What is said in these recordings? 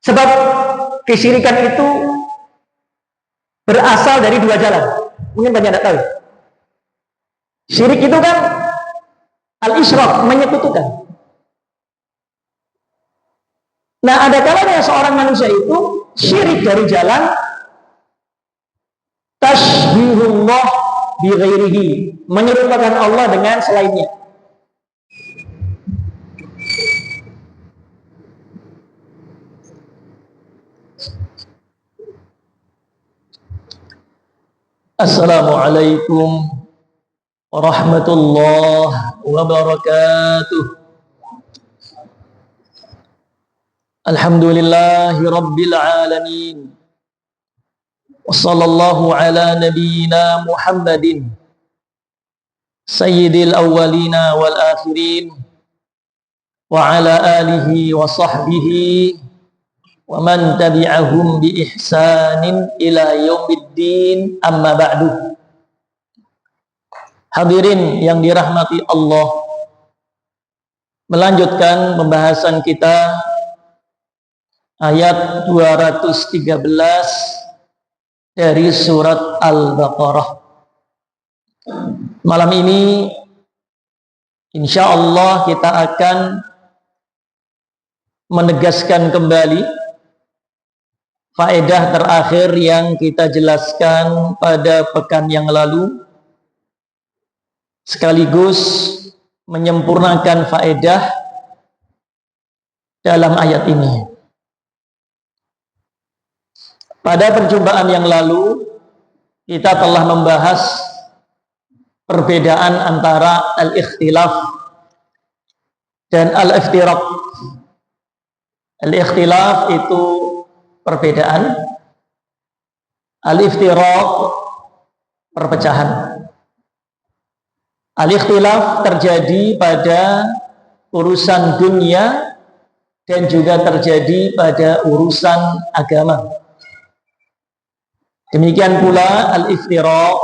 Sebab kesyirikan itu berasal dari dua jalan. Mungkin banyak tidak tahu. Syirik itu kan al-isyraq, menyekutukan. Nah, ada kalanya seorang manusia itu syirik dari jalan tashbihullah bi ghairihi, menyerupakan Allah dengan selainnya. Assalamualaikum warahmatullahi wabarakatuh. Alhamdulillahi rabbil alamin. Wassallallahu ala nabiyyina Muhammadin sayyidil awwalina wal akhirin wa ala alihi wa sahbihi wa man tabi'ahum bi ihsanin ila yaumiddin, amma ba'du. Hadirin yang dirahmati Allah, melanjutkan pembahasan kita ayat 213 dari surat Al-Baqarah. Malam ini insyaallah kita akan menegaskan kembali faedah terakhir yang kita jelaskan pada pekan yang lalu, sekaligus menyempurnakan faedah dalam ayat ini. Pada perjumpaan yang lalu kita telah membahas perbedaan antara al-ikhtilaf dan al-iftiraq. Al-ikhtilaf itu perbedaan, al-iftiraq perpecahan. Al-ikhtilaf terjadi pada urusan dunia dan juga terjadi pada urusan agama. Demikian pula al-iftiraq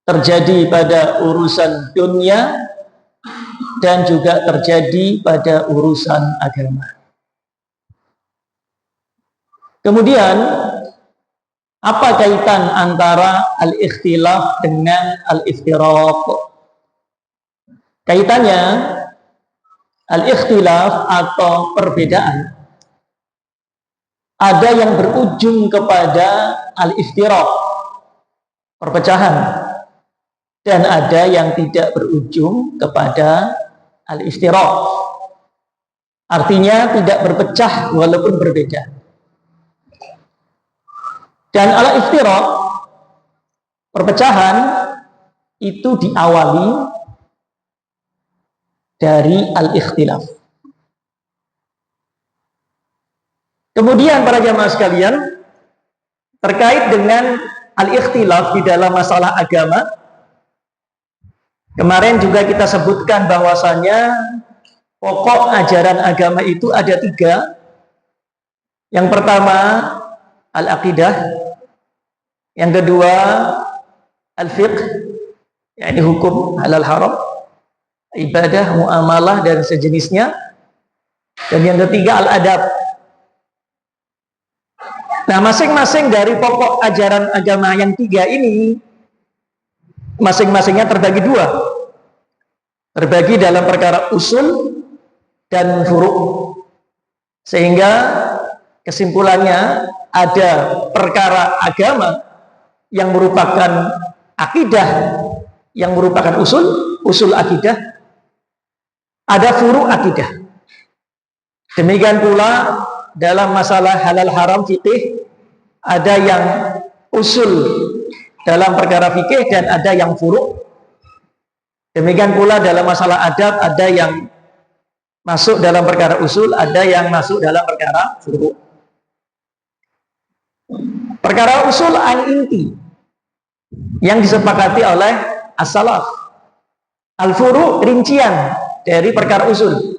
terjadi pada urusan dunia dan juga terjadi pada urusan agama. Kemudian, apa kaitan antara al-ikhtilaf dengan al-iftiraq? Kaitannya, al-ikhtilaf atau perbedaan ada yang berujung kepada al-iftiraq, perpecahan, dan ada yang tidak berujung kepada al-iftiraq. Artinya tidak berpecah walaupun berbeda. Dan al-iftiraq, perpecahan, itu diawali dari al-ikhtilaf. Kemudian para jamaah sekalian, terkait dengan al-ikhtilaf di dalam masalah agama, kemarin juga kita sebutkan bahwasanya pokok ajaran agama itu ada 3. Yang pertama al-aqidah, yang kedua al-fiqh, yakni hukum halal haram, ibadah, muamalah dan sejenisnya, dan yang ketiga al-adab. Nah, masing-masing dari pokok ajaran agama yang 3 ini masing-masingnya terbagi 2. Terbagi dalam perkara usul dan furu'. Sehingga kesimpulannya ada perkara agama yang merupakan akidah, yang merupakan usul akidah, ada furu' akidah. Demikian pula dalam masalah halal haram fikih, ada yang usul dalam perkara fikih dan ada yang furu'. Demikian pula dalam masalah adab, ada yang masuk dalam perkara usul, ada yang masuk dalam perkara furu'. Perkara usul al-inti yang disepakati oleh as-salaf. Al-furu' rincian dari perkara usul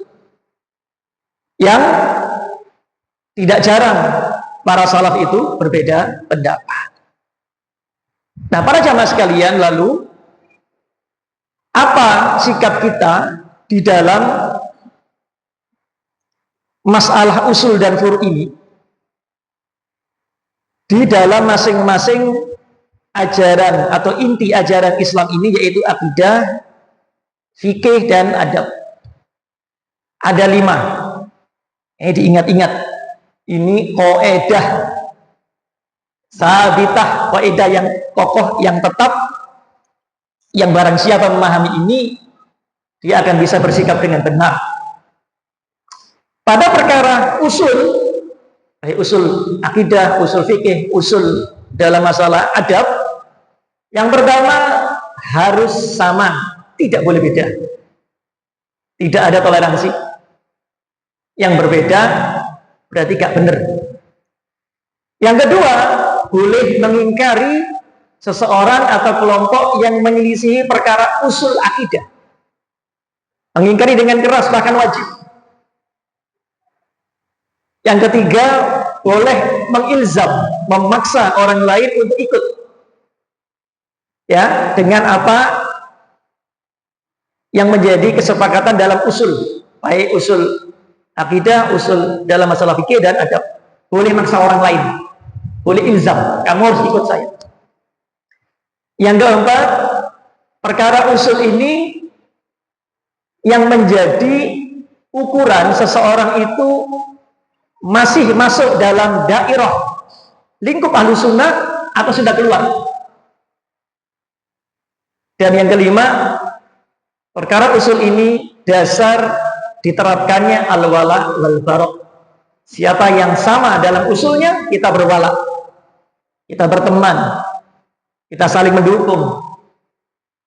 yang tidak jarang para salaf itu berbeda pendapat. Nah, para jamaah sekalian, lalu apa sikap kita di dalam masalah usul dan furu ini di dalam masing-masing ajaran atau inti ajaran Islam ini, yaitu akidah, fikih, dan adab. Ada 5. Ini diingat-ingat. Ini qaedah sabitah, qaedah yang kokoh, yang tetap, yang barang siapa memahami ini, dia akan bisa bersikap dengan benar. Pada perkara usul, usul akidah, usul fikih, usul dalam masalah adab, yang pertama harus sama, tidak boleh beda. Tidak ada toleransi. Yang berbeda berarti gak benar. Yang kedua, boleh mengingkari seseorang atau kelompok yang menyelisihi perkara usul akidah. Mengingkari dengan keras, bahkan wajib. Yang ketiga, boleh mengilzam, memaksa orang lain untuk ikut, ya, dengan apa yang menjadi kesepakatan dalam usul, baik usul akidah, usul dalam masalah fikih dan adab. Boleh maksa orang lain, boleh ilzam, kamu harus ikut saya. Yang keempat, perkara usul ini yang menjadi ukuran seseorang itu masih masuk dalam dairah lingkup Ahlussunnah atau sudah keluar. Dan yang kelima, perkara usul ini dasar diterapkannya al-wala wal bara. Siapa yang sama dalam usulnya, kita berwala, kita berteman, kita saling mendukung.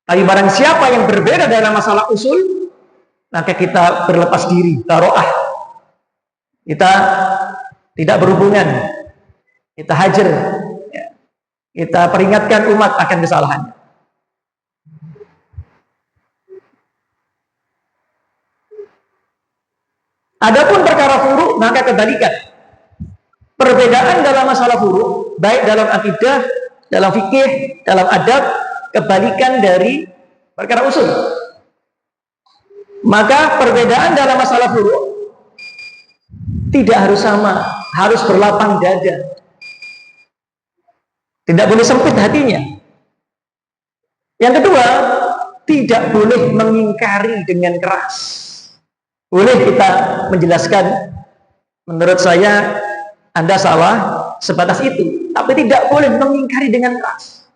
Tapi barang siapa yang berbeda dalam masalah usul, maka kita berlepas diri, baro'ah. Kita tidak berhubungan, kita hajar, kita peringatkan umat akan kesalahannya. Adapun perkara furu, maka kebalikan. Perbedaan dalam masalah furu, baik dalam akidah, dalam fikih, dalam adab, kebalikan dari perkara usul. Maka perbedaan dalam masalah furu tidak harus sama, harus berlapang dada. Tidak boleh sempit hatinya. Yang kedua, tidak boleh mengingkari dengan keras. Boleh kita menjelaskan, menurut saya Anda salah, sebatas itu. Tapi tidak boleh mengingkari dengan keras.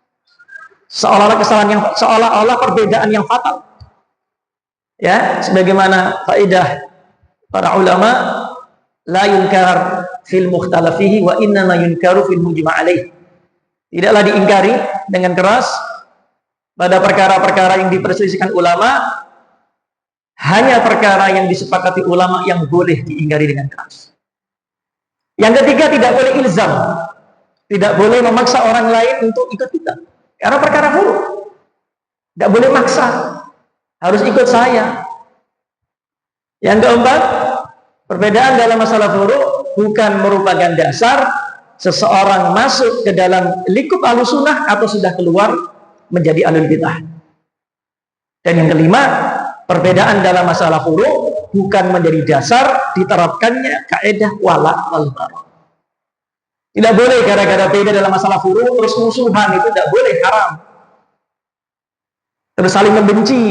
Seolah-olah kesalahan yang, seolah-olah perbedaan yang fatal. Ya, sebagaimana kaidah para ulama, la yunkar fil mukhtalafihi wa innama yunkaru fil mujma' alaih. Tidaklah diingkari dengan keras pada perkara-perkara yang diperselisihkan ulama, hanya perkara yang disepakati ulama yang boleh diingkari dengan keras. Yang ketiga, tidak boleh ilzam, tidak boleh memaksa orang lain untuk ikut kita, karena perkara furu. Tidak boleh maksa, harus ikut saya. Yang keempat, perbedaan dalam masalah furu bukan merupakan dasar seseorang masuk ke dalam lingkup Ahlussunnah atau sudah keluar menjadi ahlul bidah. Dan yang kelima, perbedaan dalam masalah furu bukan menjadi dasar diterapkannya kaidah wala wal bara. Tidak boleh gara-gara beda dalam masalah furu terus musuhan, itu tidak boleh, haram. Terus saling membenci,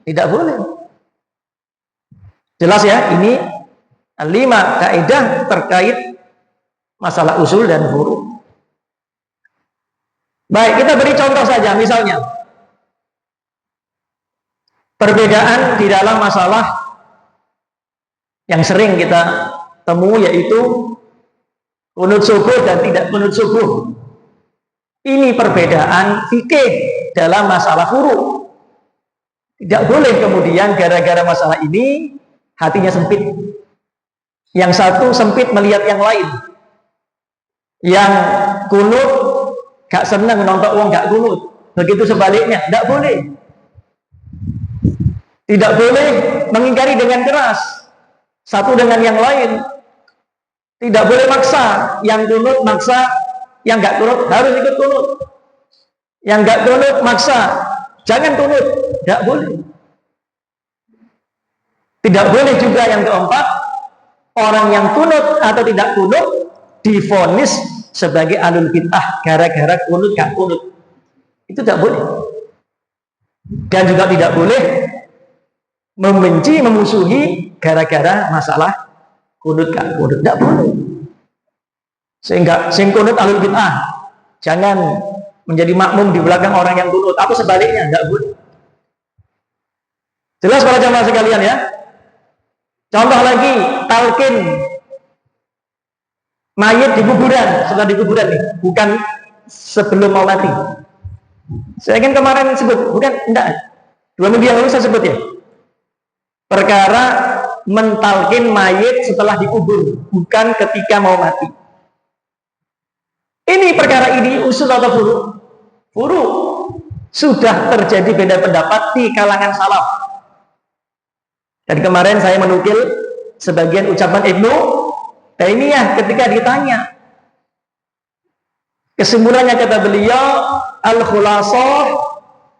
tidak boleh. Jelas ya, ini 5 kaidah terkait masalah usul dan furu. Baik, kita beri contoh saja, misalnya perbedaan di dalam masalah yang sering kita temui, yaitu qunut subuh dan tidak qunut subuh. Ini perbedaan fikih dalam masalah furu. Tidak boleh kemudian gara-gara masalah ini hatinya sempit. Yang satu sempit melihat yang lain. Yang qunut gak senang nonton uang gak qunut. Begitu sebaliknya, tidak boleh. Tidak boleh mengingkari dengan keras satu dengan yang lain. Tidak boleh maksa, yang qunut maksa, yang gak qunut harus ikut qunut. Yang gak qunut maksa, jangan qunut, tidak boleh. Tidak boleh juga yang keempat, orang yang kunut atau tidak kunut divonis sebagai ahlul bid'ah gara-gara kunut gak kunut. Itu tidak boleh. Dan juga tidak boleh membenci, memusuhi gara-gara masalah kunut gak kunut. Tidak boleh. Sehingga sing kunut ahlul bid'ah, jangan menjadi makmum di belakang orang yang kunut, atau sebaliknya, tidak boleh. Jelas para jamaah sekalian ya. Contoh lagi, talqin mayit di kuburan, setelah di kuburan nih, bukan sebelum mau mati. Saya kan kemarin sebut, bukan, enggak. 2 minggu yang lalu saya sebut ya. Perkara mentalkin mayit setelah dikubur, bukan ketika mau mati. Ini perkara ini usul atau furu? Furu. Sudah terjadi beda pendapat di kalangan salaf. Dan kemarin saya menukil sebagian ucapan Ibnu Taimiyah ketika ditanya. Kesimpulannya kata beliau, al-khulasah,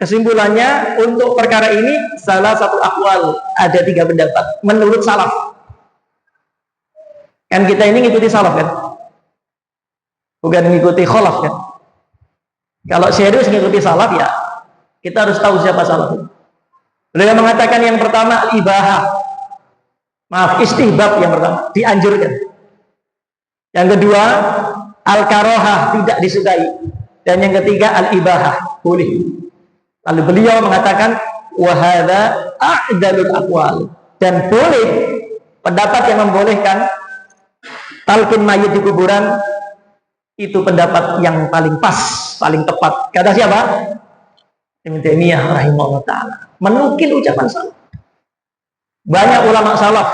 kesimpulannya untuk perkara ini salah satu akwal, ada 3 pendapat menurut salaf. Kan kita ini ngikuti salaf kan? Bukan ngikuti kholaf kan? Kalau serius ngikuti salaf ya, kita harus tahu siapa salaf. Beliau mengatakan yang pertama al-ibahah. Maaf, istihbab yang pertama, dianjurkan. Yang kedua, al-karohah, tidak disukai. Dan yang ketiga, al-ibahah, boleh. Lalu beliau mengatakan, wahada a'dalul aqwal. Dan boleh, pendapat yang membolehkan talqin mayit di kuburan, itu pendapat yang paling pas, paling tepat. Kata siapa? Ibnu Taimiyah rahimahullah ta'ala. Menukil ucapan salaf. Banyak ulama salaf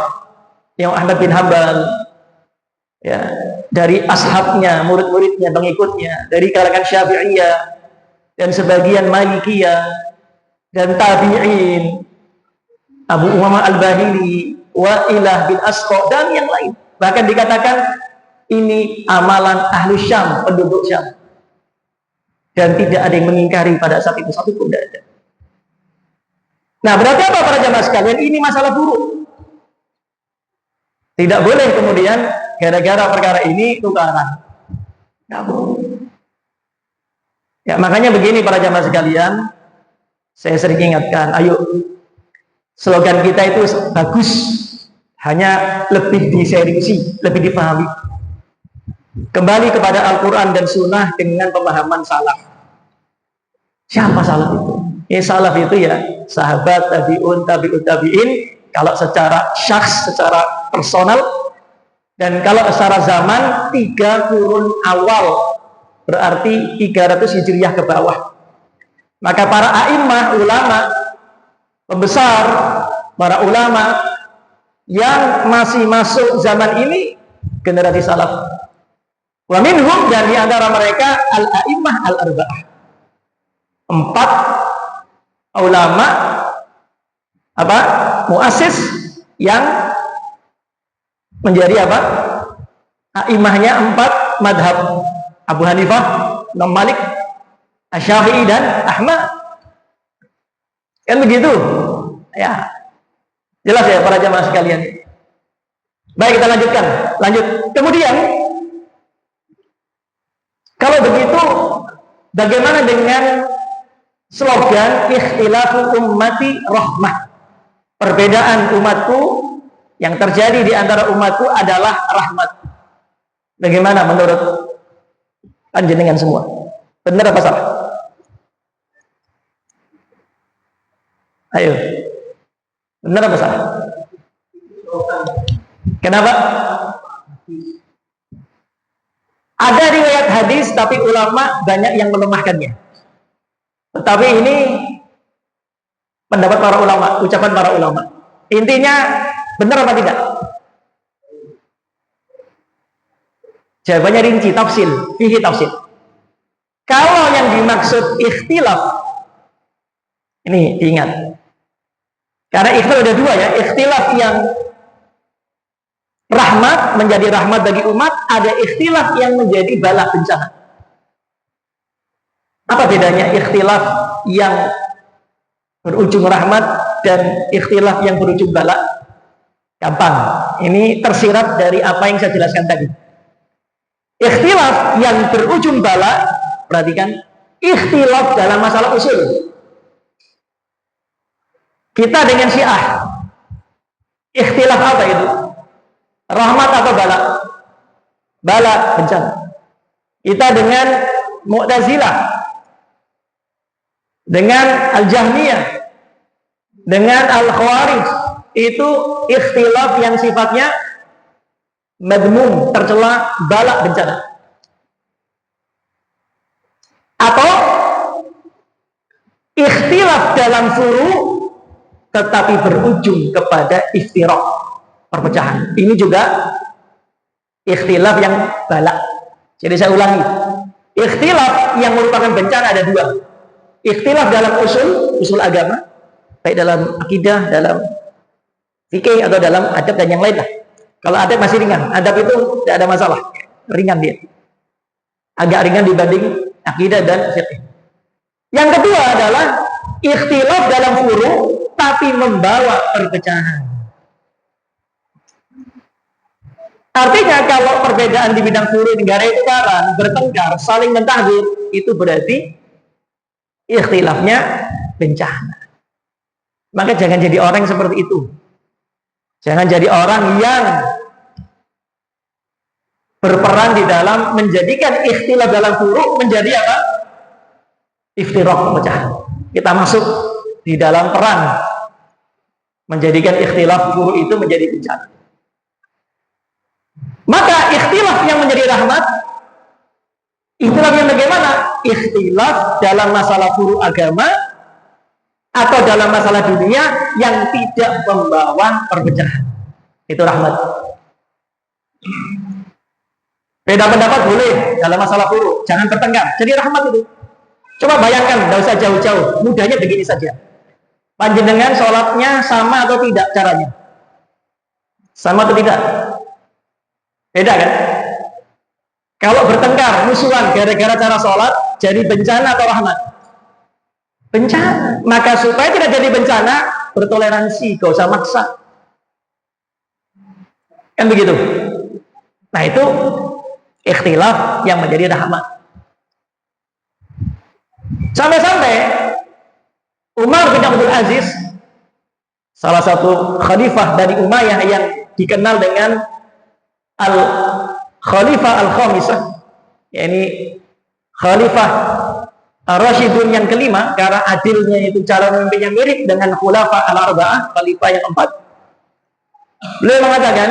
yang Ahmad bin Hanbal, ya, dari ashabnya, murid-muridnya, pengikutnya, dari kalangan Syafi'iyah dan sebagian Malikiyah dan tabi'in, Abu Umamah Al-Bahili, Wa'ilah bin Asqa dan yang lain. Bahkan dikatakan ini amalan ahlu Syam, penduduk Syam. Dan tidak ada yang mengingkari pada saat itu, satu pun tidak ada. Nah, berarti apa para jamaah sekalian? Ini masalah buruk. Tidak boleh kemudian gara-gara perkara ini tukaran. Tidak boleh. Ya, makanya begini para jamaah sekalian, saya sering ingatkan, ayo, slogan kita itu bagus, hanya lebih diseriusi, lebih dipahami. Kembali kepada Al-Quran dan Sunnah dengan pemahaman salaf. Siapa salaf itu? Ya, salaf itu ya sahabat, tabi'un, tabi'ut tabi'in. Kalau secara syakhs, secara personal, dan kalau secara zaman 3 kurun awal, berarti 300 Hijriah ke bawah. Maka para a'immah, ulama pembesar, para ulama yang masih masuk zaman ini generasi salaf. Wa minhum, dan di antara mereka al-a'immah al-arba'ah. 4 ulama apa? Muassis yang menjadi apa? A'immahnya 4 madhab. Abu Hanifah, Imam Malik, Asy-Syafi'i dan Ahmad. Kan begitu? Ya. Jelas ya para jamaah sekalian. Baik, kita lanjutkan. Lanjut. Kemudian kalau begitu, bagaimana dengan slogan ikhtilafu ummati rahmah? Perbedaan umatku, yang terjadi di antara umatku adalah rahmat. Bagaimana menurut panjenengan semua? Benar apa salah? Ayo. Benar apa salah? Kenapa? Ada riwayat hadis, tapi ulama banyak yang melemahkannya. Tetapi ini pendapat para ulama, ucapan para ulama. Intinya benar apa tidak? Jawabannya rinci, tafsil, fihi tafsil. Kalau yang dimaksud ikhtilaf, ini ingat. Karena ikhtilaf ada 2 ya, ikhtilaf yang rahmat menjadi rahmat bagi umat, ada ikhtilaf yang menjadi bala bencana. Apa bedanya ikhtilaf yang berujung rahmat dan ikhtilaf yang berujung bala? Gampang. Ini tersirat dari apa yang saya jelaskan tadi. Ikhtilaf yang berujung bala, perhatikan, ikhtilaf dalam masalah usul. Kita dengan Syiah, ikhtilaf apa itu? Rahmat atau bala? Bala, bencana. Kita dengan Mu'tazilah, dengan Al-Jahmiyah, dengan Al-Khawarij, itu ikhtilaf yang sifatnya madmum, tercela, bala, bencana. Atau ikhtilaf dalam furu tetapi berujung kepada iftiraq, perpecahan. Ini juga ikhtilaf yang bala. Jadi saya ulangi, ikhtilaf yang merupakan bencana ada dua. Ikhtilaf dalam usul agama, baik dalam akidah, dalam fikih atau dalam adab dan yang lain lah. Kalau adab masih ringan, adab itu tidak ada masalah, ringan dia, agak ringan dibanding akidah dan fikih. Yang kedua adalah ikhtilaf dalam furu tapi membawa perpecahan. Artinya kalau perbedaan di bidang furu negara itu karan, bertengkar, saling mentahdir, itu berarti ikhtilafnya bencana. Maka jangan jadi orang seperti itu. Jangan jadi orang yang berperan di dalam menjadikan ikhtilaf dalam furu menjadi apa? Iftiraq, perpecahan. Kita masuk di dalam peran menjadikan ikhtilaf furu itu menjadi bencana. Maka ikhtilaf yang menjadi rahmat, ikhtilaf yang bagaimana? Ikhtilaf dalam masalah furu agama atau dalam masalah dunia yang tidak membawa perpecahan. Itu rahmat. Beda pendapat boleh dalam masalah furu, jangan bertengkar. Jadi rahmat itu. Coba bayangkan, tidak usah jauh-jauh, mudahnya begini saja. Panjenengan sholatnya sama atau tidak caranya? Sama atau tidak? Beda kan? Kalau bertengkar, musuhan gara-gara cara sholat, jadi bencana atau rahmat? Bencana. Maka supaya tidak jadi bencana, bertoleransi, gak usah maksa. Kan begitu? Nah itu ikhtilaf yang menjadi rahmat. Sampai-sampai Umar bin Abdul Aziz, salah satu khalifah dari Umayyah yang dikenal dengan Al-Khalifah Al-Khamisah, yakni Khalifah Ar-Rasyidun yang kelima, karena adilnya itu cara memimpinnya mirip dengan Khulafa Al-Arba'ah, Khalifah yang keempat. Beliau mengatakan,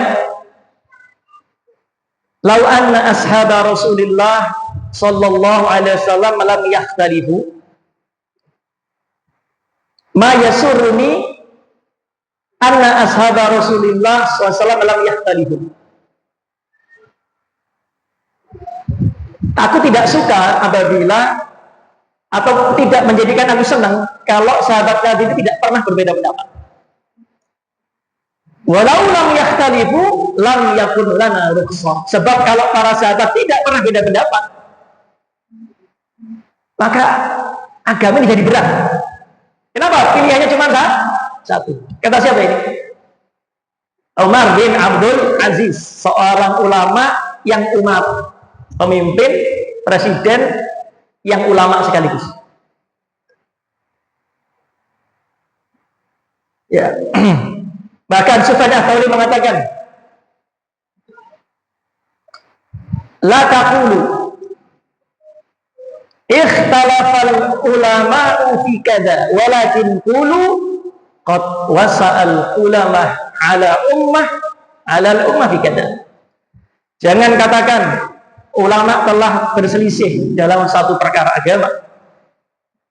"Lau anna ashaba Rasulillah sallallahu alaihi wasallam lam yakhtalifu, ma yasurruni anna ashaba Rasulillah sallallahu alaihi wasallam lam yakhtalifu." Aku tidak suka apabila atau tidak menjadikan aku senang kalau sahabat Nabi itu tidak pernah berbeda pendapat. Walau lam yakhtalifu lam yakun lana rukhsah. Sebab kalau para sahabat tidak pernah beda pendapat, maka agama ini jadi berat. Kenapa? Pilihannya cuma satu. Kata siapa ini? Umar bin Abdul Aziz, seorang ulama yang umat, pemimpin, presiden yang ulama sekaligus. Ya. Bahkan Sufyan Ats-Tsauri mengatakan, la taqulu ikhtalafal ulama'u fi kadza walakin qulu qad wasa'al ulama ala ummah fi kadza. Jangan katakan ulama telah berselisih dalam satu perkara agama,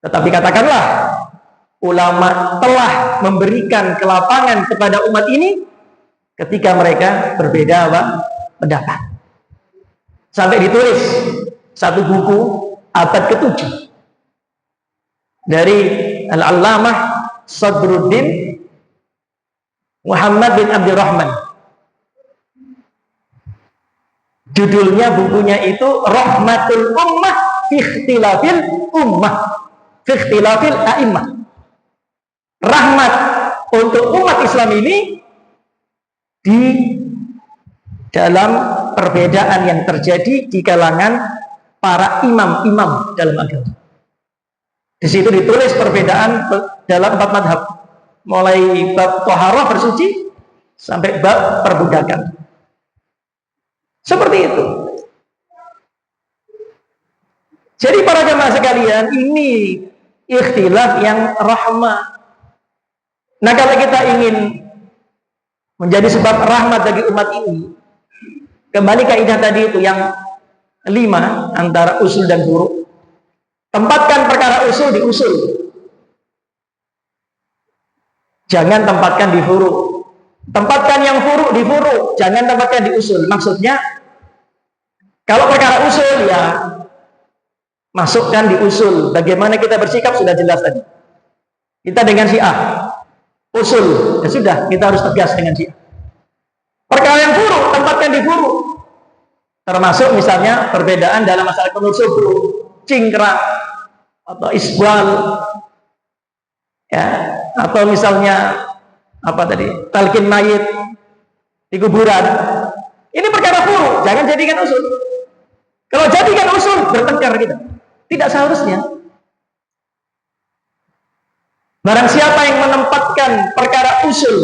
tetapi katakanlah ulama telah memberikan kelapangan kepada umat ini ketika mereka berbeda pendapat. Sampai ditulis satu buku abad ke-7 dari Al-Allamah Sadruddin Muhammad bin Abdurrahman. Judulnya bukunya itu Rahmatul Ummah fi Ikhtilafil Ummah fi Ikhtilafil A'immah. Rahmat untuk umat Islam ini di dalam perbedaan yang terjadi di kalangan para imam-imam dalam agama. Di situ ditulis perbedaan dalam 4 madhab, mulai bab toharoh bersuci sampai bab perbudakan. Seperti itu. Jadi para jemaah sekalian, ini ikhtilaf yang rahmah. Nah, kalau kita ingin menjadi sebab rahmat bagi umat ini, kembali kaidah tadi itu yang 5 antara usul dan furu'. Tempatkan perkara usul di usul. Jangan tempatkan di furu'. Tempatkan yang furu' di furu', jangan tempatkan di usul. Maksudnya, kalau perkara usul ya masukkan di usul. Bagaimana kita bersikap sudah jelas tadi. Kita dengan Syiah usul, ya sudah, kita harus tegas dengan Syiah. Perkara yang furu', tempatkan di furu'. Termasuk misalnya perbedaan dalam masalah kunut subuh, cingkrang atau isbal, ya, atau misalnya apa tadi, talqin mayit di kuburan. Ini perkara furu', jangan jadikan usul. Kalau jadikan usul, bertengkar kita. Tidak seharusnya. Barang siapa yang menempatkan perkara usul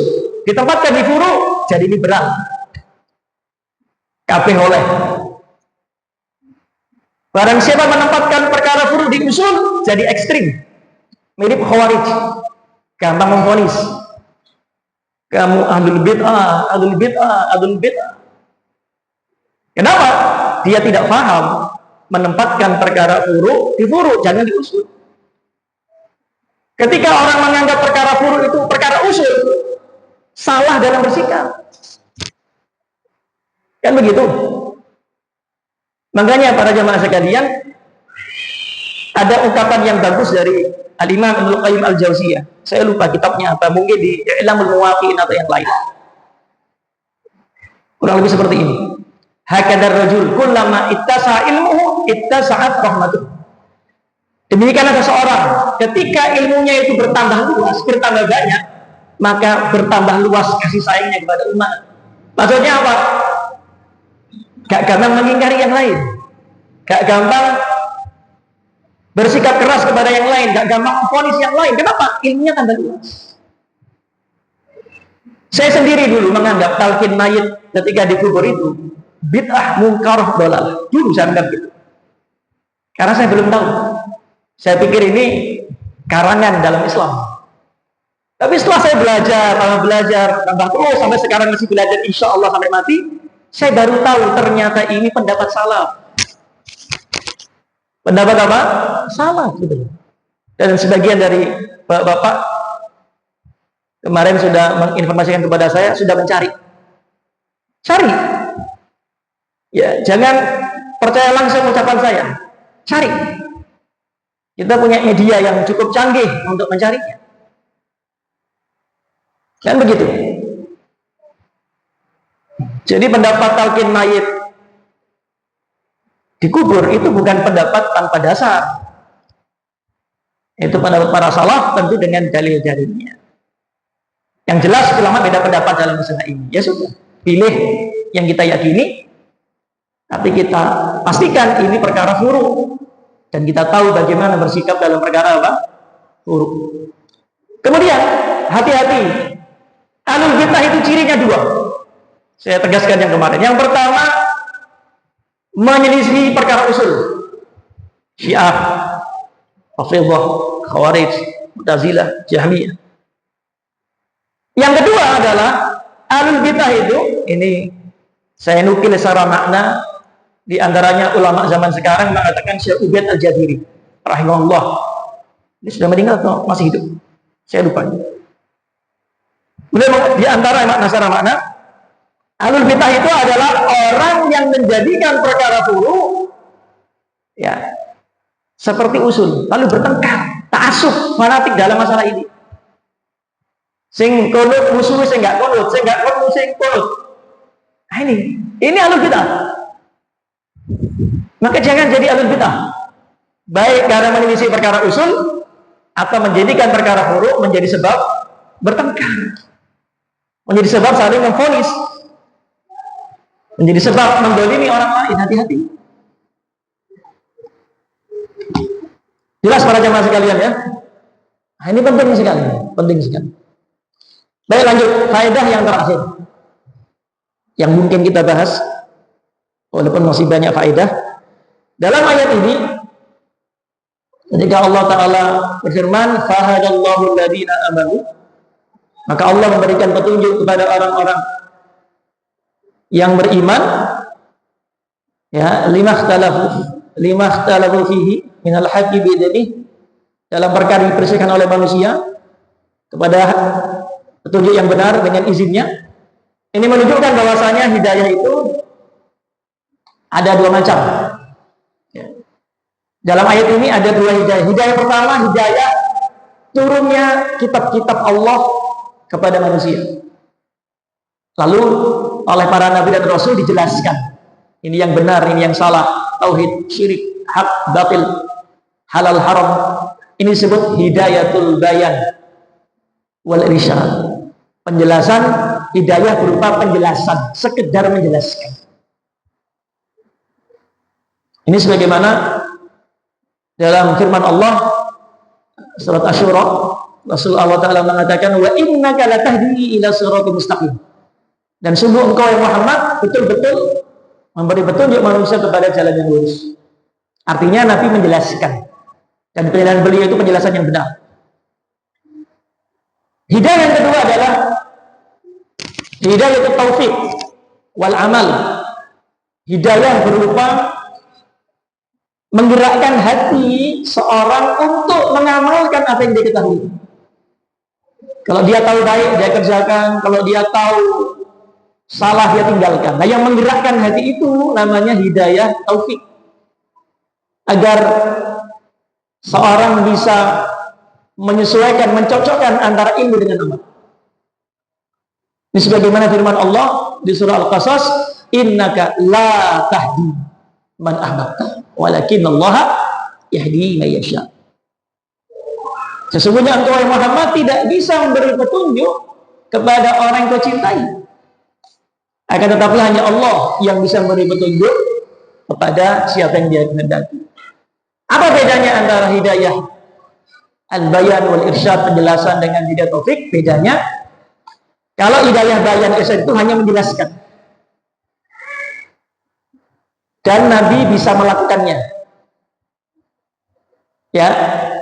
ditempatkan di furu', jadi liberal. Kabeh oleh. Barang siapa menempatkan perkara furu' di usul, jadi ekstrim. Mirip khawarij. Gampang memvonis. Kamu ahlul bid'ah, ahlul bid'ah, ahlul bid'ah. Kenapa? Dia tidak paham menempatkan perkara furu' di furu', jangan di usul. Ketika orang menganggap perkara furu' itu perkara usul, salah dalam bersikap. Kan begitu? Makanya para jamaah sekalian, ada ungkapan yang bagus dari Al-Imam Ibnu Qayyim Al-Jauziyah. Saya lupa kitabnya apa, mungkin di I'lamul Muwaqqi'in atau yang lain. Kurang lebih seperti ini. Hakadar rajul kullama ittasa ilmuhu ittasa'at rahmatuh. Demikian ada seorang, ketika ilmunya itu bertambah luas, bertambah banyak, maka bertambah luas kasih sayangnya kepada umat. Maksudnya apa? Gak gampang mengingkari yang lain, gak gampang bersikap keras kepada yang lain, gak gampang memvonis yang lain. Kenapa? Ilmunya tambah luas. Saya sendiri dulu menganggap talqin mayit ketika dikubur itu bid'ah mungkar dolal. Dulu saya anggap gitu, karena saya belum tahu. Saya pikir ini karangan dalam Islam. Tapi setelah saya belajar, tambah terus sampai sekarang masih belajar, insya Allah sampai mati, saya baru tahu ternyata ini pendapat salah. Pendapat apa? Salah gitu. Dan sebagian dari bapak-bapak kemarin sudah menginformasikan kepada saya, sudah mencari. Cari. Ya, jangan percaya langsung ucapan saya. Cari. Kita punya media yang cukup canggih untuk mencarinya. Kan begitu. Jadi pendapat talqin mayit dikubur itu bukan pendapat tanpa dasar. Itu pendapat para salaf tentu dengan dalil-dalilnya. Yang jelas ulama beda pendapat dalam masalah ini. Ya sudah, pilih yang kita yakini, tapi kita pastikan ini perkara furu', dan kita tahu bagaimana bersikap dalam perkara apa? Furu'. Kemudian hati-hati. Ahlul bid'ah itu cirinya 2. Saya tegaskan yang kemarin. Yang pertama, menyelisih perkara usul. Syiah, Rafidhah, Khawarij, Mu'tazilah, Jahmiyah. Yang kedua adalah ahlul bid'ah itu, ini saya nukil secara makna, di antaranya ulama zaman sekarang mengatakan Syekh Ubaid Al-Jabiri rahimahullah. Ini sudah meninggal atau masih hidup? Saya lupa. Di antara makna secara makna, ahlul bid'ah itu adalah orang yang menjadikan perkara furu' ya seperti usul, lalu bertengkar, ta'assub, fanatik dalam masalah ini. Sing kunut musuh, sing enggak kunut, sing enggak kunut, sing kunut. Nah, ini ahlul bid'ah. Maka jangan jadi ahlul bid'ah. Baik karena menyelisih perkara usul atau menjadikan perkara furu' menjadi sebab bertengkar. Menjadi sebab saling memvonis. menjadi sebab mendolimi orang lain. Hati-hati. Jelas para jamaah sekalian ya. Nah, ini penting sekali, penting sekali. Baik, lanjut faedah yang terakhir yang mungkin kita bahas, walaupun masih banyak faedah dalam ayat ini. Ketika Allah Ta'ala berfirman, fahadallahu alladhina amanu, maka Allah memberikan petunjuk kepada orang-orang yang beriman, ya, lima ikhtalafu fihi minal haqqi biidnih, dalam perkara diperselisihkan oleh manusia kepada petunjuk yang benar dengan izinnya. Ini menunjukkan bahwasanya hidayah itu ada dua macam. Dalam ayat ini ada dua hidayah. Hidayah pertama, hidayah turunnya kitab-kitab Allah kepada manusia. Lalu oleh para nabi dan rasul dijelaskan, ini yang benar, ini yang salah, tauhid, syirik, hak, batil, halal, haram. Ini disebut hidayatul bayan wal irsyad. Penjelasan, hidayah berupa penjelasan, sekedar menjelaskan. Ini sebagaimana dalam firman Allah surat Asy-Syura, Rasulullah Ta'ala mengatakan, wa innaka latahdi ila siratal mustaqim. Dan sungguh engkau ya Muhammad betul-betul memberi petunjuk manusia kepada jalan yang lurus. Artinya Nabi menjelaskan, dan penjelasan beliau itu penjelasan yang benar. Hidayah yang kedua adalah hidayah taufik wal amal. Hidayah berupa menggerakkan hati seorang untuk mengamalkan apa yang dia ketahui. Kalau dia tahu baik, dia kerjakan. Kalau dia tahu salah, dia tinggalkan. Nah, yang menggerakkan hati itu namanya hidayah taufik. Agar seorang bisa menyesuaikan, mencocokkan antara ilmu dengan amal. Ini sebagaimana firman Allah di surah Al-Qasas, innaka la tahdi man ahbabta walakinallaha yahdi man yasha. Sesungguhnya engkau Muhammad tidak bisa memberi petunjuk kepada orang yang kau cintai. Akan tetapi hanya Allah yang bisa memberi petunjuk kepada siapa yang dia kehendaki. Apa bedanya antara hidayah al-bayan wal irsyad, penjelasan, dengan hidayah taufik? Bedanya, kalau hidayah bayan irsyad itu hanya menjelaskan, dan Nabi bisa melakukannya, ya.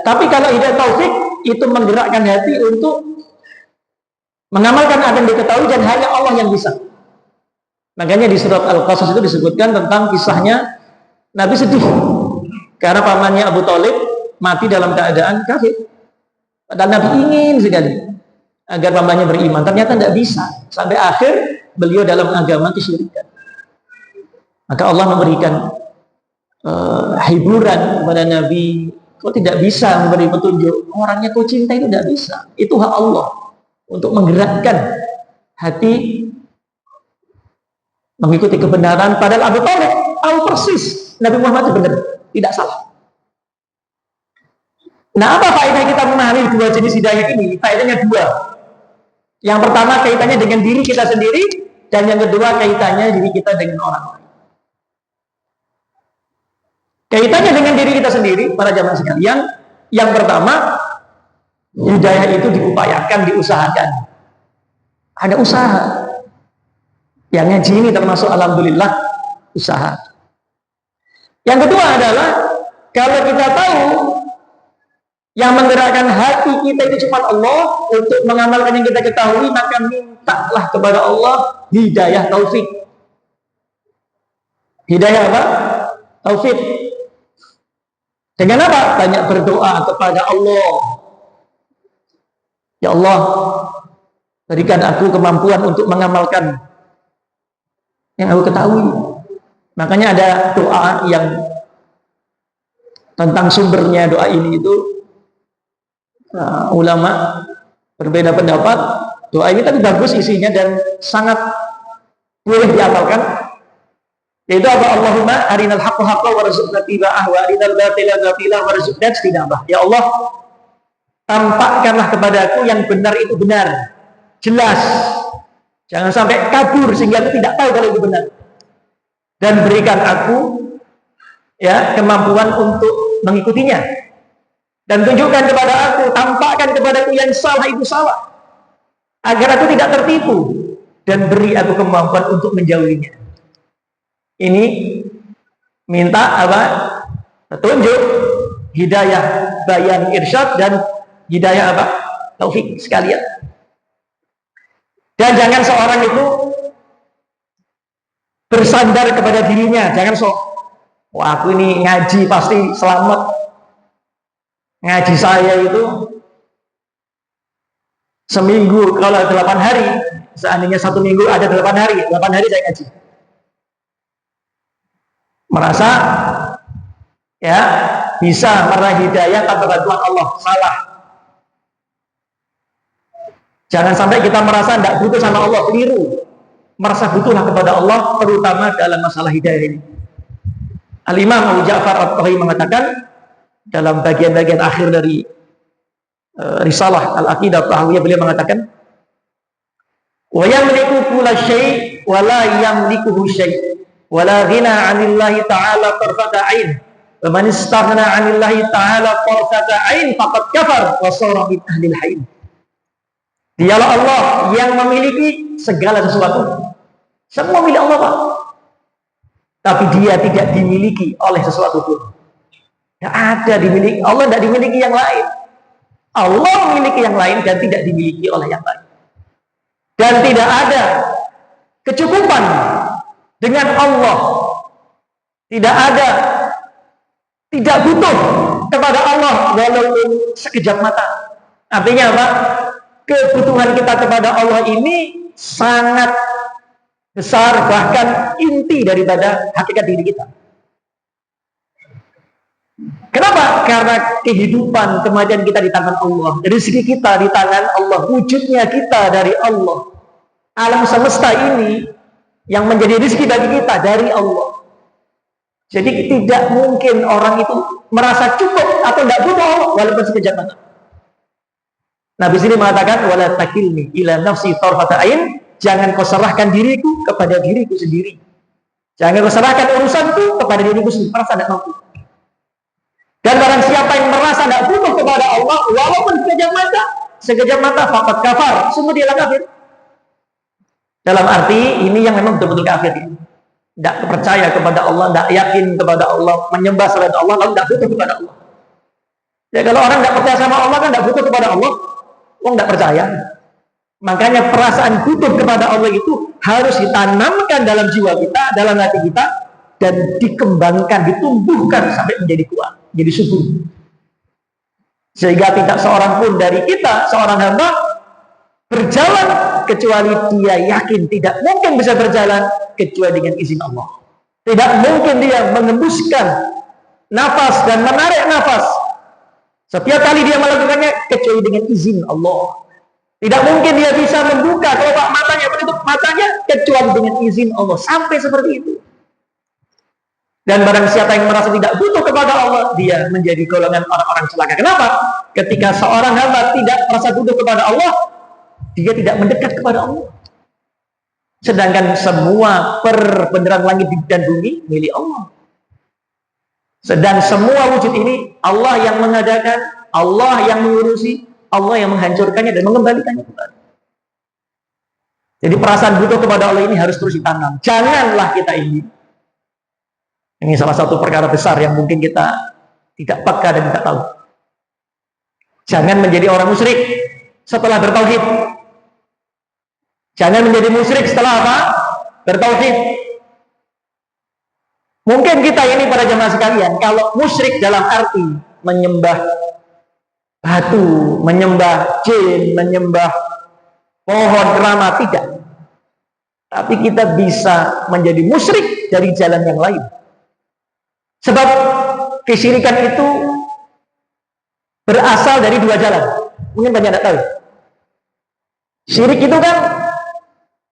Tapi kalau hidayah taufik itu menggerakkan hati untuk mengamalkan apa yang diketahui, dan hanya Allah yang bisa. Makanya di surat Al-Qasas itu disebutkan tentang kisahnya Nabi sedih karena pamannya Abu Thalib mati dalam keadaan kafir. Padahal Nabi ingin sekali agar pamannya beriman, ternyata tidak bisa. Sampai akhir beliau dalam agama kesyirikan. Maka Allah memberikan hiburan kepada Nabi. Kau tidak bisa memberi petunjuk, orangnya kau cinta itu tidak bisa. Itu hak Allah untuk menggerakkan hati mengikuti kebenaran. Padahal Abu Thalib tahu persis Nabi Muhammad itu benar, tidak salah. Nah, apa faedah kita memahami dua jenis hidayah ini? Faedahnya dua. Yang pertama kaitannya dengan diri kita sendiri, dan yang kedua kaitannya diri kita dengan orang lain. Kaitannya dengan diri kita sendiri, para jamaah sekalian, yang pertama, hidayah itu diupayakan, diusahakan. Ada usaha. Yang ngaji ini termasuk alhamdulillah usaha. Yang kedua adalah, kalau kita tahu yang menggerakkan hati kita itu cuma Allah untuk mengamalkan yang kita ketahui, maka mintalah kepada Allah hidayah taufik. Hidayah apa? Taufik. Dengan apa? Banyak berdoa kepada Allah. Ya Allah, berikan aku kemampuan untuk mengamalkan yang aku ketahui. Makanya ada doa yang tentang sumbernya doa ini itu ulama berbeda pendapat. Doa ini tapi bagus isinya dan sangat boleh diamalkan. Yaitu apa? Allahumma arinal haqqa haqqa warzuqna tiba'ah wa arinal batila batila warzuqna ijtinabah. Ya Allah, tampakkanlah kepadaku yang benar itu benar, jelas. Jangan sampai kabur sehingga aku tidak tahu kalau itu benar. dan berikan aku ya kemampuan untuk mengikutinya, dan tunjukkan kepada aku, tampakkan kepadaku yang salah itu salah, agar aku tidak tertipu, dan beri aku kemampuan untuk menjauhinya. Ini minta apa? Petunjuk, hidayah, bayan, irsyad, dan hidayah apa? Taufik sekalian. Dan jangan seorang itu bersandar kepada dirinya, jangan wah aku ini ngaji pasti selamat. Ngaji saya itu seminggu kalau 8 hari, seandainya 1 minggu ada 8 hari, 8 hari saya ngaji. Merasa ya bisa meraih hidayah tanpa bantuan Allah, salah. Jangan sampai kita merasa tidak butuh sama Allah, keliru. Merasa butuhlah kepada Allah, terutama dalam masalah hidayah ini. Al-Imam Abu Ja'far At-Tahawi mengatakan dalam bagian-bagian akhir dari risalah Al-Aqidah Tahawiyah, beliau mengatakan, wa yamliku kulla syai' wa la yamlikuhu syai' wa la ghina 'anillahi ta'ala tarfata 'ain wa man istaghna 'anillahi ta'ala tarfata 'ain faqad kafar wa sara min ahlil hain. Dialah Allah yang memiliki segala sesuatu. Semua milik Allah, Pak. Tapi dia tidak dimiliki oleh sesuatu pun. Tidak ada dimiliki. Allah tidak dimiliki yang lain. Allah memiliki yang lain dan tidak dimiliki oleh yang lain. Dan tidak ada kecukupan dengan Allah. Tidak ada, tidak butuh kepada Allah walaupun sekejap mata. Artinya apa? Kebutuhan kita kepada Allah ini sangat besar, bahkan inti daripada hakikat diri kita. Kenapa? Karena kehidupan, kematian kita di tangan Allah, rezeki kita di tangan Allah, wujudnya kita dari Allah. Alam semesta ini yang menjadi rezeki bagi kita dari Allah. Jadi tidak mungkin orang itu merasa cukup atau tidak butuh Allah walaupun sekejap mata. Nabi sini mengatakan, wala takilni ila nafsi tarfata ain, jangan kau serahkan diriku kepada diriku sendiri. Jangan kau serahkan urusanku kepada diriku sendiri, merasa tidak mampu. Dan barang siapa yang merasa tidak butuh kepada Allah walaupun sekejap mata faqad kafar, sungguh dialah kafir. Dalam arti ini yang memang betul-betul kafir. Tidak percaya kepada Allah, tidak yakin kepada Allah, menyembah selain Allah, lalu tidak butuh kepada Allah. Ya kalau orang tidak percaya sama Allah kan tidak butuh kepada Allah. Orang tidak percaya. Makanya perasaan butuh kepada Allah itu harus ditanamkan dalam jiwa kita, dalam hati kita, dan dikembangkan, ditumbuhkan sampai menjadi kuat, jadi subur. Sehingga tidak seorang pun dari kita, seorang hamba, berjalan kecuali dia yakin tidak mungkin bisa berjalan kecuali dengan izin Allah. Tidak mungkin dia mengembuskan nafas dan menarik nafas setiap kali dia melakukannya kecuali dengan izin Allah. Tidak mungkin dia bisa membuka kelopak matanya, menutup matanya kecuali dengan izin Allah. Sampai seperti itu. Dan barang siapa yang merasa tidak butuh kepada Allah, dia menjadi golongan orang-orang celaka. Kenapa? Ketika seorang hamba tidak merasa butuh kepada Allah, dia tidak mendekat kepada Allah. Sedangkan semua perbendaharaan langit dan bumi milik Allah. Sedang semua wujud ini Allah yang mengadakan, Allah yang mengurusi, Allah yang menghancurkannya dan mengembalikannya kembali. Jadi perasaan butuh kepada Allah ini harus terus ditanam. Janganlah kita ingin. Ini salah satu perkara besar yang mungkin kita tidak peka dan tidak tahu. Jangan menjadi orang musyrik setelah bertauhid. Jangan menjadi musyrik setelah apa? Bertauhid. Mungkin kita ini para jemaah sekalian, kalau musyrik dalam arti menyembah batu, menyembah jin, menyembah pohon keramat, tidak. Tapi kita bisa menjadi musyrik dari jalan yang lain. Sebab kesyirikan itu berasal dari 2 jalan. Mungkin banyak tidak tahu. Syirik itu kan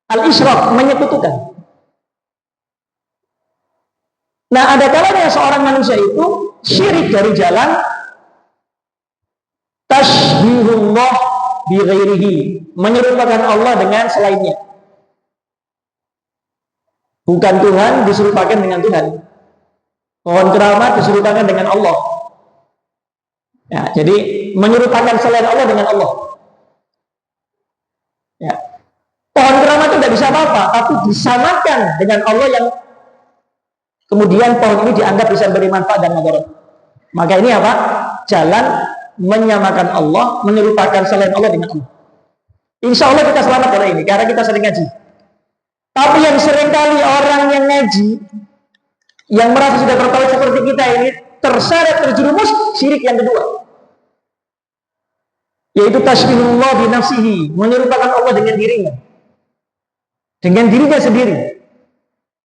al-isyraq, menyekutukan. Nah, ada kalanya seorang manusia itu syirik dari jalan tasbihullah bi ghairihi, menyerupakan Allah dengan selainnya. Bukan Tuhan diserupakan dengan Tuhan. Pohon keramat diserupakan dengan Allah. Ya, jadi menyerupakan selain Allah dengan Allah. Ya. Pohon keramat itu tidak bisa apa-apa, tapi disamakan dengan Allah yang kemudian pohon ini dianggap bisa beri manfaat dan mudarat. Maka ini apa? Jalan menyamakan Allah, menyerupakan selain Allah dengan Allah. Insya Allah kita selamat dari ini, karena kita sering ngaji. Tapi yang seringkali orang yang ngaji, yang merasa sudah bertahu seperti kita ini, terseret terjerumus syirik yang kedua, yaitu tasbihullah bi nafsihi, menyerupakan Allah dengan dirinya sendiri.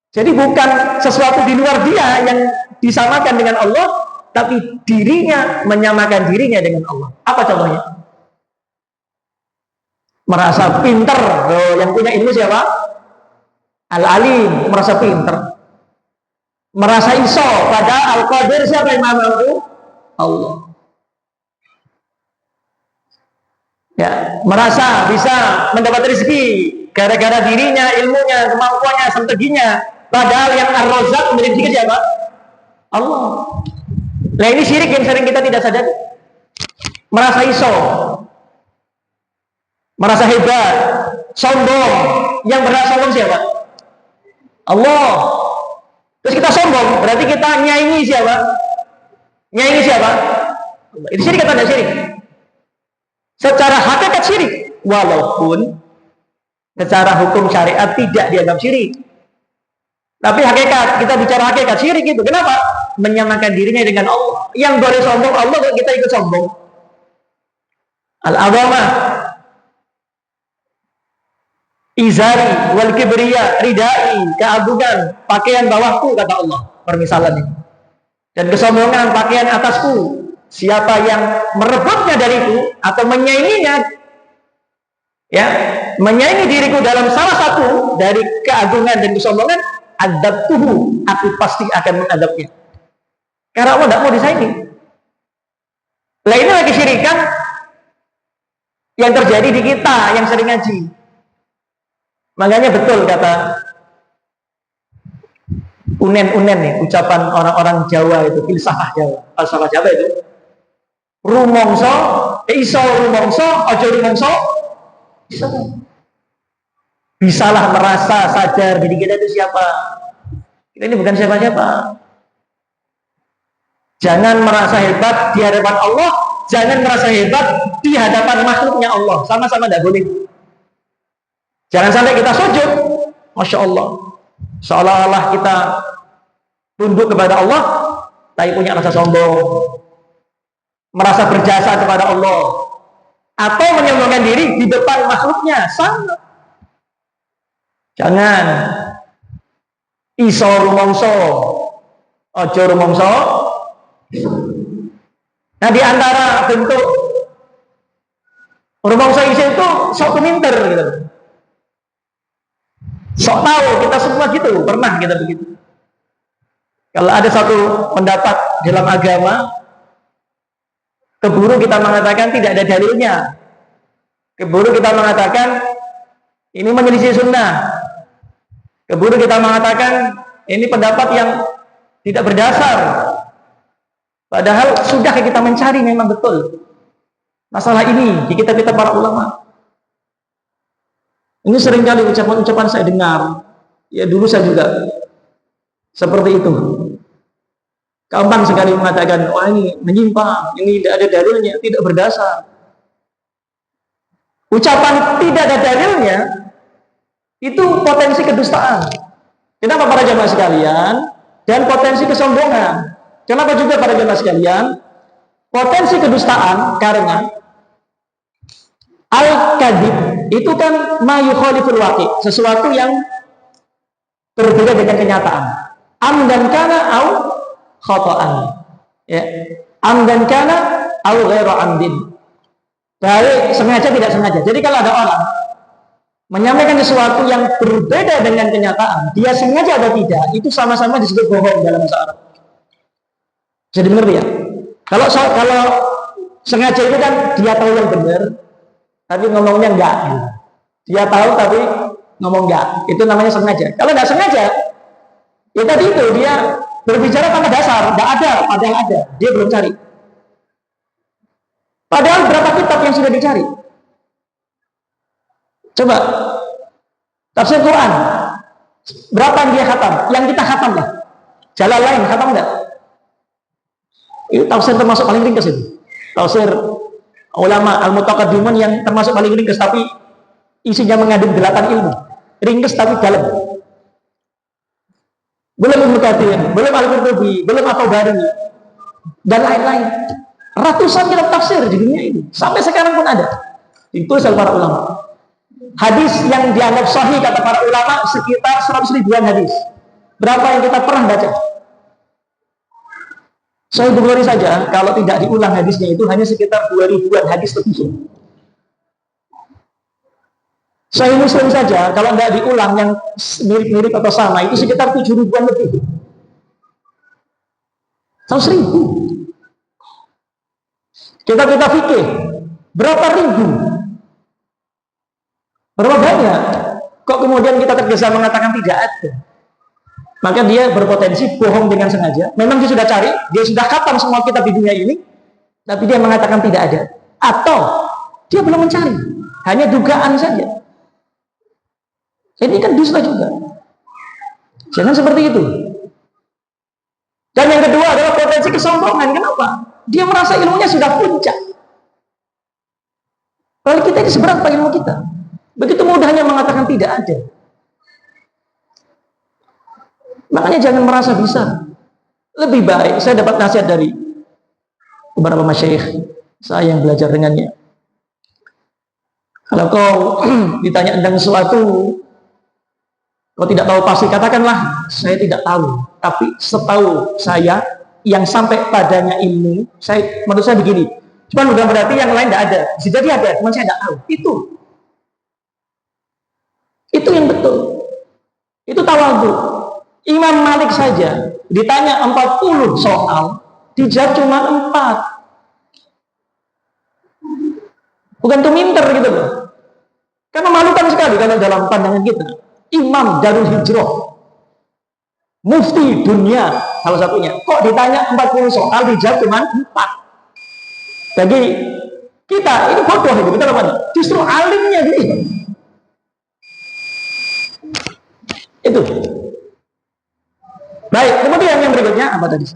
Jadi bukan sesuatu di luar dia yang disamakan dengan Allah, tapi dirinya menyamakan dirinya dengan Allah. Apa contohnya? Merasa pinter. Yang punya ilmu siapa? Al-alim, merasa pinter. Merasa iso, pada al-qadir siapa yang mampu? Allah. Ya, merasa bisa mendapat rezeki gara-gara dirinya, ilmunya, kemampuannya, strateginya. Padahal yang ar-razzaq memiliki siapa? Allah. Nah, ini syirik yang sering kita tidak sadari. Merasa iso, merasa hebat, sombong. Yang berhak sombong siapa? Allah. Terus kita sombong, berarti kita nyaingi siapa? Nyaingi siapa? Itu syirik atau tidak syirik? Secara hakikat syirik, walaupun secara hukum syariat tidak dianggap syirik. Tapi hakikat, kita bicara hakikat syirik itu. Kenapa? Menyamakan dirinya dengan Allah. Yang boleh sombong Allah, kalau kita ikut sombong. Al-azamah, izari, wal kibriya, ridai, keagungan, pakaian bawahku, kata Allah. Permisalan ini. Dan kesombongan, pakaian atasku. Siapa yang merebutnya dariku atau menyainginya, ya, menyaingi diriku dalam salah satu dari keagungan dan kesombongan, adzabtuhu, aku pasti akan mengadabnya. Karena Allah tidak mau disaingi. Lah ini lagi syirikan yang terjadi di kita yang sering ngaji. Makanya betul kata unen-unen nih, ucapan orang-orang Jawa itu, filsafah Jawa. Filsafah Jawa itu rumongso, iso rumongso, ojo rumongso, iso. Bisalah merasa sadar diri kita itu siapa. Kita ini bukan siapa-siapa. Jangan merasa hebat di hadapan Allah, jangan merasa hebat di hadapan makhluknya Allah. Sama-sama tidak boleh. Jangan sampai kita sujud, Masya Allah, seolah-olah kita tunduk kepada Allah, tapi punya rasa sombong, merasa berjasa kepada Allah, atau menyombongkan diri di depan makhluknya. Sama. Jangan. Iso rumongso, ojo rumongso. Nah, di antara bentuk rumongso iso itu sok pinter gitu. Sok tahu, kita semua gitu, pernah kita begitu. Kalau ada satu pendapat dalam agama, keburu kita mengatakan tidak ada dalilnya. Keburu kita mengatakan ini menyelisih sunnah. Keburu kita mengatakan ini pendapat yang tidak berdasar. Padahal sudah kita mencari memang betul masalah ini di kitab-kitab para ulama. Ini seringkali ucapan-ucapan saya dengar. Ya dulu saya juga seperti itu. Gampang sekali mengatakan, wah ini menyimpang, ini tidak ada dalilnya, tidak berdasar. Ucapan tidak ada dalilnya itu potensi kedustaan. Kenapa para jamaah sekalian? Dan potensi kesombongan. Kenapa juga para jamaah sekalian? Potensi kedustaan karena al-kadhib itu kan ma yukhaliful waqi', sesuatu yang berbeda dengan kenyataan. Amdan kana au khata'an. Ya. Amdan kana au ghairu amdin. Baik sengaja tidak sengaja. Jadi kalau ada orang menyampaikan sesuatu yang berbeda dengan kenyataan, dia sengaja atau tidak, itu sama-sama disebut bohong dalam bahasa Arab. Jadi mengerti ya? Kalau sengaja itu kan dia tahu yang benar, tapi ngomongnya enggak. Dia tahu tapi ngomong enggak. Itu namanya sengaja. Kalau enggak sengaja, Ya tadi itu dia berbicara pada dasar, tidak ada, padahal ada, dia belum cari. Padahal berapa kitab yang sudah dicari? Coba tafsir Quran, berapa yang dia khatam? Yang kita khatam lah. Jalan lain khatam enggak? Itu tafsir termasuk paling ringkas itu. Tafsir ulama al-mutaqaddimun yang termasuk paling ringkas, tapi isinya mengandung 8 ilmu. Ringkas tapi dalam. Belum Ibnu Katsir, belum Al-Qurtubi, belum At-Tabari, dan lain-lain. Ratusan kitab tafsir di dunia ini. Sampai sekarang pun ada. Ditulis oleh para ulama. Hadis yang dianggap sahih kata para ulama sekitar 100 ribuan hadis. Berapa yang kita pernah baca? Sahih Bukhari saja, kalau tidak diulang hadisnya itu hanya sekitar 2 ribuan hadis lebih. Sahih Muslim saja, kalau tidak diulang yang mirip-mirip atau sama, itu sekitar 7 ribuan lebih. 100 ribu. Kita fikih, berapa ribu? Berapa banyak? Kok kemudian kita tergesa mengatakan tidak ada? Maka dia berpotensi bohong dengan sengaja. Memang dia sudah cari, dia sudah khatam semua kitab di dunia ini, tapi dia mengatakan tidak ada. Atau dia belum mencari, hanya dugaan saja. Ini kan dusta juga. Jangan seperti itu. Dan yang kedua adalah potensi kesombongan. Kenapa? Dia merasa ilmunya sudah puncak. Lalu kita ini seberapa ilmu kita? Begitu mudahnya mengatakan tidak ada. Makanya jangan merasa bisa. Lebih baik, saya dapat nasihat dari beberapa masyayikh saya yang belajar dengannya. Kalau kau ditanya tentang sesuatu, kau tidak tahu pasti, katakanlah saya tidak tahu. Tapi setahu saya yang sampai padanya ilmu, menurut saya begini. Cuma bukan berarti yang lain tidak ada. Bisa jadi ada, cuma saya tidak tahu. Itu yang betul. Itu tawadhu. Imam Malik saja ditanya 40 soal, dijawab cuma 4. Bukan tuminter gitu loh. Karena memalukan sekali kalau dalam pandangan kita. Imam Darul Hijrah, mufti dunia salah satunya, kok ditanya 40 soal dijawab cuma 4. Bagi kita ini bodoh itu, kita mana? Justru alimnya gitu. Itu. Baik, kemudian yang berikutnya apa tadi?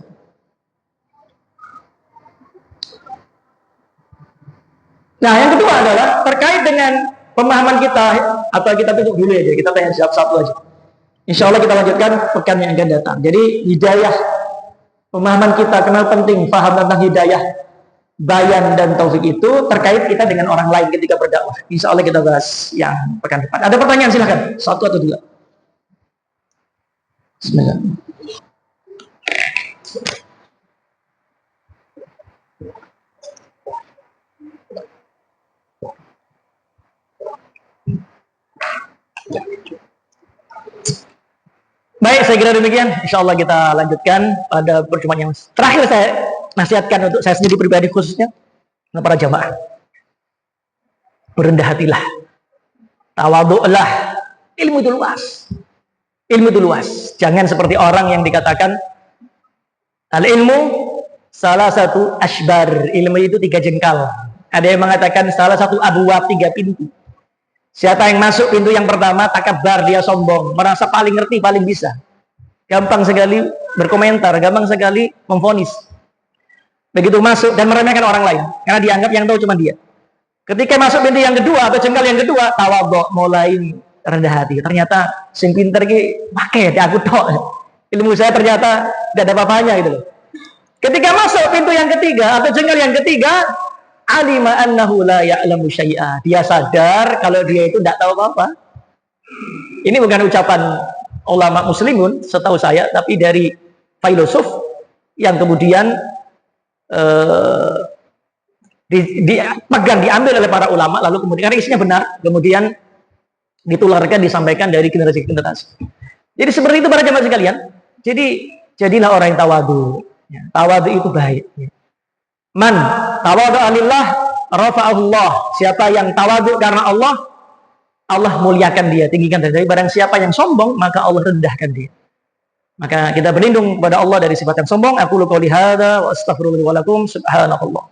Nah, yang kedua adalah terkait dengan pemahaman kita, atau kita tutup dulu aja, kita tanya jawab satu aja. Insya Allah kita lanjutkan pekan yang akan datang. Jadi hidayah, pemahaman kita kenal penting, paham tentang hidayah, bayan dan taufik itu terkait kita dengan orang lain ketika berdakwah. Insya Allah kita bahas yang pekan depan. Ada pertanyaan silahkan, satu atau dua. Bismillah. Baik, saya kira demikian. Insya Allah kita lanjutkan pada perjumpaan yang terakhir. Saya nasihatkan untuk saya sendiri pribadi khususnya para jamaah, berendah hatilah, tawadhu'lah. Ilmu itu luas. Ilmu itu luas. Jangan seperti orang yang dikatakan al-ilmu salah satu ashbar. Ilmu itu 3 jengkal. Ada yang mengatakan salah satu abwab, 3 pintu. Siapa yang masuk pintu yang pertama, takabbar, dia sombong, merasa paling ngerti, paling bisa. Gampang sekali berkomentar, gampang sekali memvonis. Begitu masuk dan meremehkan orang lain, karena dianggap yang tahu cuma dia. Ketika masuk pintu yang kedua atau jengkal yang kedua, tawadhu, mulai rendah hati. Ternyata sing pinter ki pakai di aku tok. Ilmu saya ternyata tidak ada apa-apanya gitu loh. Ketika masuk pintu yang ketiga atau jengkal yang ketiga, alima annahu la ya'lamu syai'a. Dia sadar kalau dia itu tidak tahu apa-apa. Ini bukan ucapan ulama muslimun setahu saya, tapi dari filosof yang kemudian dipegang, diambil oleh para ulama, lalu kemudian karena isinya benar, kemudian ditularkan, disampaikan dari generasi ke generasi. Jadi seperti itu para jemaah sekalian. Jadi jadilah orang yang tawadhu. Ya, tawadhu itu baik. Ya. Man tawadhu'a lillah rafa'ahullah. Siapa yang tawadhu karena Allah, Allah muliakan dia, tinggikan dia. Barang siapa yang sombong, maka Allah rendahkan dia. Maka kita berlindung kepada Allah dari sifat yang sombong. Aku qouli hadza wa astaghfirullah wa lakum subhanallah.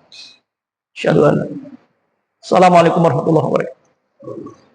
Assalamualaikum warahmatullahi wabarakatuh.